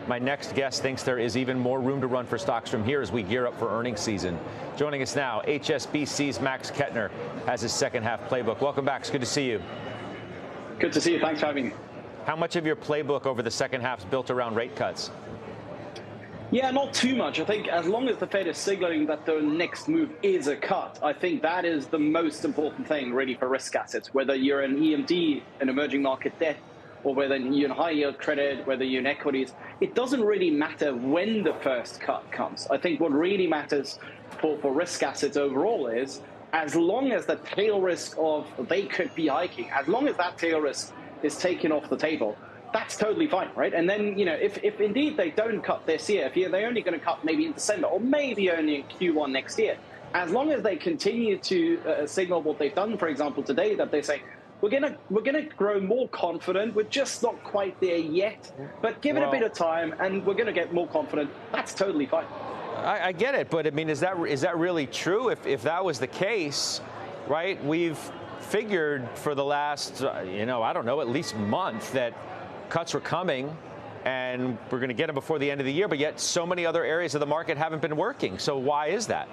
My next guest thinks there is even more room to run for stocks from here as we gear up for earnings season. Joining us now, HSBC's Max Kettner has his second half playbook. Welcome back. It's good to see you. Good to see you. Thanks for having me. How much of your playbook over the second half is built around rate cuts? Yeah, not too much. I think as long as the Fed is signaling that the next move is a cut, I think that is the most important thing really for risk assets, whether you're in EMD, an emerging market debt, or whether you're in high yield credit, whether you're in equities. It doesn't really matter when the first cut comes. I think what really matters for risk assets overall is as long as the tail risk of they could be hiking, as long as that tail risk is taken off the table, that's totally fine, right? And then, if indeed they don't cut this year, if they're only going to cut maybe in December or maybe only in Q1 next year, as long as they continue to signal what they've done, for example, today, that they say, we're gonna grow more confident. We're just not quite there yet, but give it a bit of time, and we're gonna get more confident. That's totally fine. I get it, but I mean, is that really true? If that was the case, right? We've figured for the last, I don't know, at least month that cuts were coming, and we're going to get them before the end of the year. But yet, so many other areas of the market haven't been working. So why is that?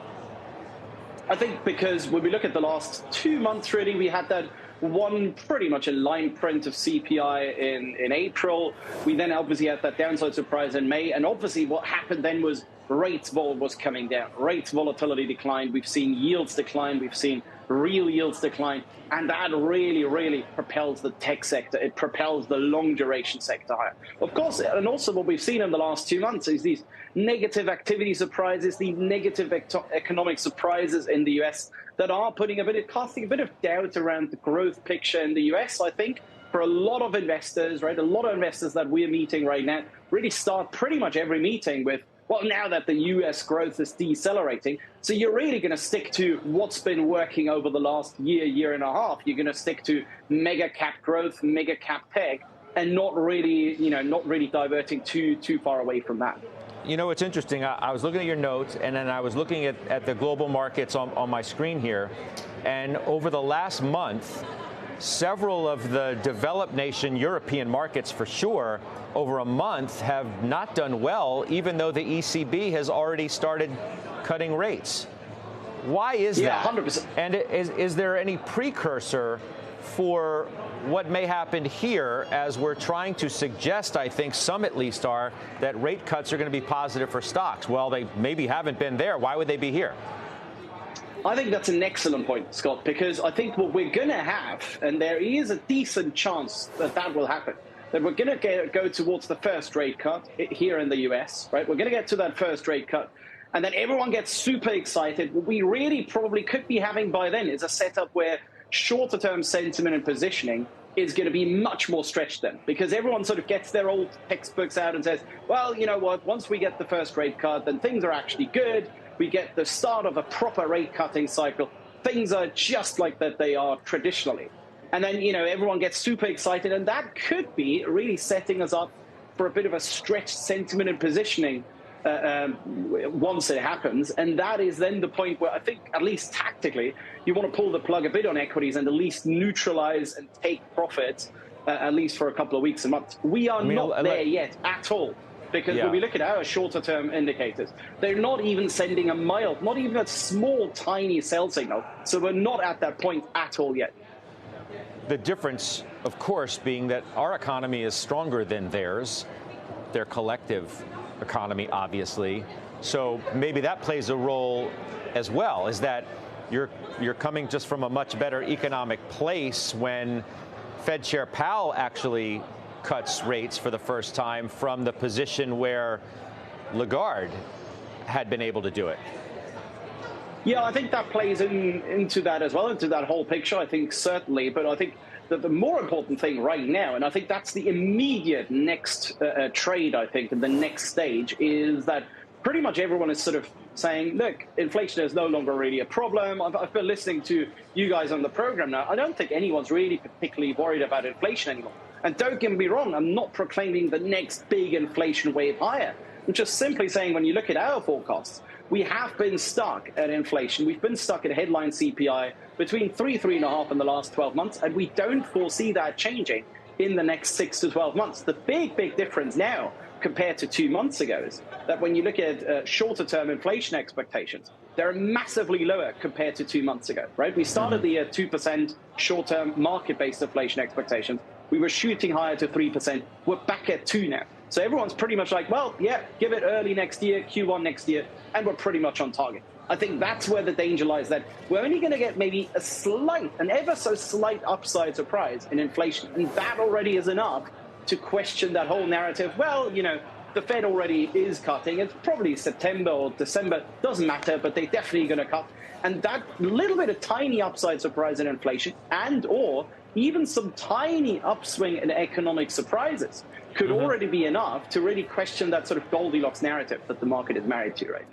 I think because when we look at the last 2 months, really, we had that one pretty much a line print of CPI in April. We then obviously had that downside surprise in May. And obviously what happened then was rates vol was coming down. Rates volatility declined. We've seen yields decline. We've seen real yields decline. And that really, really propels the tech sector. It propels the long duration sector higher. Of course, and also what we've seen in the last 2 months is these negative activity surprises, the negative economic surprises in the US that are casting a bit of doubt around the growth picture in the US, I think, for a lot of investors, right? A lot of investors that we're meeting right now really start pretty much every meeting with, well, now that the US growth is decelerating, so you're really going to stick to what's been working over the last year and a half. You're going to stick to mega cap growth, mega cap tech, and not really diverting too far away from that. It's interesting. I was looking at your notes, and then I was looking at the global markets on my screen here. And over the last month, several of the developed nation European markets, for sure, over a month have not done well, even though the ECB has already started cutting rates. Why is that? Yeah, 100%. And is there any precursor for what may happen here, as we're trying to suggest, I think some at least are, that rate cuts are going to be positive for stocks? Well, they maybe haven't been there. Why would they be here? I think that's an excellent point, Scott, because I think what we're going to have, and there is a decent chance that will happen, that we're going to go towards the first rate cut here in the US, right? We're going to get to that first rate cut, and then everyone gets super excited. What we really probably could be having by then is a setup where shorter-term sentiment and positioning is going to be much more stretched then, because everyone sort of gets their old textbooks out and says, well, you know what, once we get the first rate cut, then things are actually good. We get the start of a proper rate cutting cycle. Things are just like that they are traditionally. And then, everyone gets super excited, and that could be really setting us up for a bit of a stretched sentiment and positioning once it happens. And that is then the point where I think, at least tactically, you want to pull the plug a bit on equities and at least neutralize and take profits, at least for a couple of weeks and months. We are not there yet at all. Because when we look at our shorter-term indicators, they're not even sending a mild, not even a small, tiny sell signal. So we're not at that point at all yet. The difference, of course, being that our economy is stronger than theirs, their collective economy, obviously. So maybe that plays a role as well, is that you're coming just from a much better economic place when Fed Chair Powell actually cuts rates for the first time from the position where Lagarde had been able to do it. Yeah, I think that plays into that as well, into that whole picture, I think certainly. But I think that the more important thing right now, and I think that's the immediate next trade, I think, and the next stage, is that pretty much everyone is sort of saying, look, inflation is no longer really a problem. I've been listening to you guys on the program now. I don't think anyone's really particularly worried about inflation anymore. And don't get me wrong, I'm not proclaiming the next big inflation wave higher. I'm just simply saying, when you look at our forecasts, we have been stuck at inflation. We've been stuck at headline CPI between 3.5 in the last 12 months, and we don't foresee that changing in the next 6 to 12 months. The big difference now compared to 2 months ago is that when you look at shorter-term inflation expectations, they're massively lower compared to 2 months ago, right? We started the year 2% short-term market-based inflation expectations. We were shooting higher to 3%. We're back at 2 now. So everyone's pretty much like, well, yeah, give it early next year, Q1 next year, and we're pretty much on target. I think that's where the danger lies, that we're only going to get maybe an ever so slight upside surprise in inflation. And that already is enough to question that whole narrative. Well, you know, the Fed already is cutting. It's probably September or December, doesn't matter, but they're definitely going to cut. And that little bit of tiny upside surprise in inflation and or even some tiny upswing in economic surprises could already be enough to really question that sort of Goldilocks narrative that the market is married to right now.